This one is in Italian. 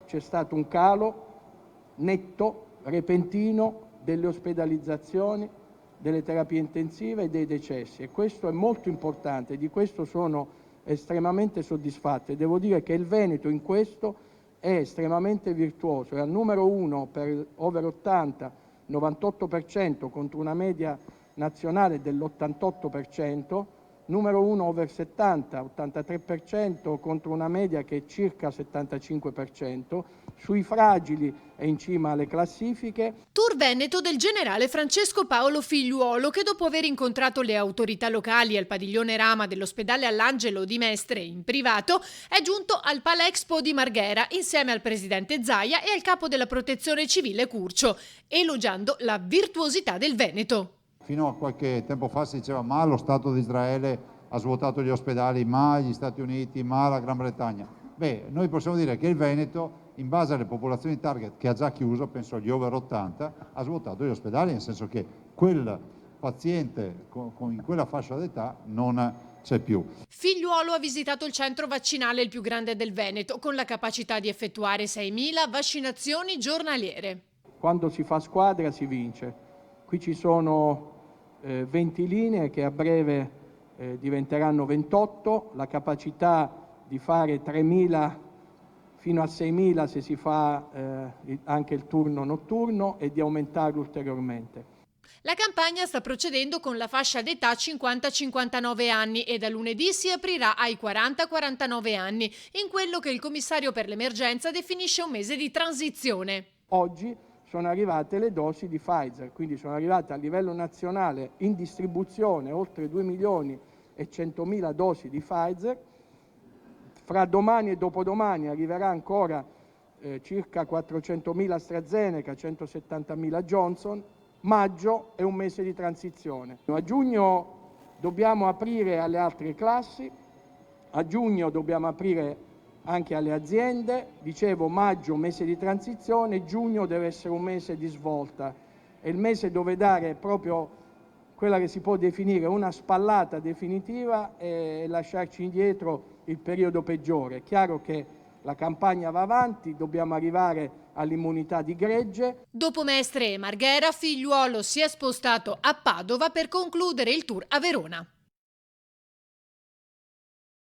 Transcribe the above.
C'è stato un calo netto, repentino, delle ospedalizzazioni, delle terapie intensive e dei decessi, e questo è molto importante, di questo sono estremamente soddisfatto e devo dire che il Veneto in questo è estremamente virtuoso, è al numero 1 per over 80, 98% contro una media nazionale dell'88%, numero 1 over 70, 83% contro una media che è circa 75%, sui fragili è in cima alle classifiche. Tour Veneto del generale Francesco Paolo Figliuolo, che dopo aver incontrato le autorità locali al padiglione Rama dell'ospedale All'Angelo di Mestre in privato, è giunto al Palexpo di Marghera insieme al presidente Zaia e al capo della protezione civile Curcio, elogiando la virtuosità del Veneto. Fino a qualche tempo fa si diceva ma lo Stato di Israele ha svuotato gli ospedali, ma gli Stati Uniti, ma la Gran Bretagna. Beh, noi possiamo dire che il Veneto, in base alle popolazioni target che ha già chiuso, penso agli over 80, ha svuotato gli ospedali, nel senso che quel paziente in quella fascia d'età non c'è più. Figliuolo ha visitato il centro vaccinale il più grande del Veneto, con la capacità di effettuare 6.000 vaccinazioni giornaliere. Quando si fa squadra si vince. Qui ci sono 20 linee che a breve diventeranno 28, la capacità di fare 3.000 fino a 6.000 se si fa anche il turno notturno e di aumentarlo ulteriormente. La campagna sta procedendo con la fascia d'età 50-59 anni e da lunedì si aprirà ai 40-49 anni, in quello che il commissario per l'emergenza definisce un mese di transizione. Oggi sono arrivate le dosi di Pfizer, quindi sono arrivate a livello nazionale in distribuzione oltre 2.100.000 dosi di Pfizer. Fra domani e dopodomani arriverà ancora circa 400.000 AstraZeneca, 170.000 Johnson. Maggio è un mese di transizione. A giugno dobbiamo aprire alle altre classi, a giugno dobbiamo aprire anche alle aziende. Dicevo, maggio mese di transizione, giugno deve essere un mese di svolta. È il mese dove dare proprio quella che si può definire una spallata definitiva e lasciarci indietro il periodo peggiore. È chiaro che la campagna va avanti, dobbiamo arrivare all'immunità di gregge. Dopo Mestre e Marghera, Figliuolo si è spostato a Padova per concludere il tour a Verona.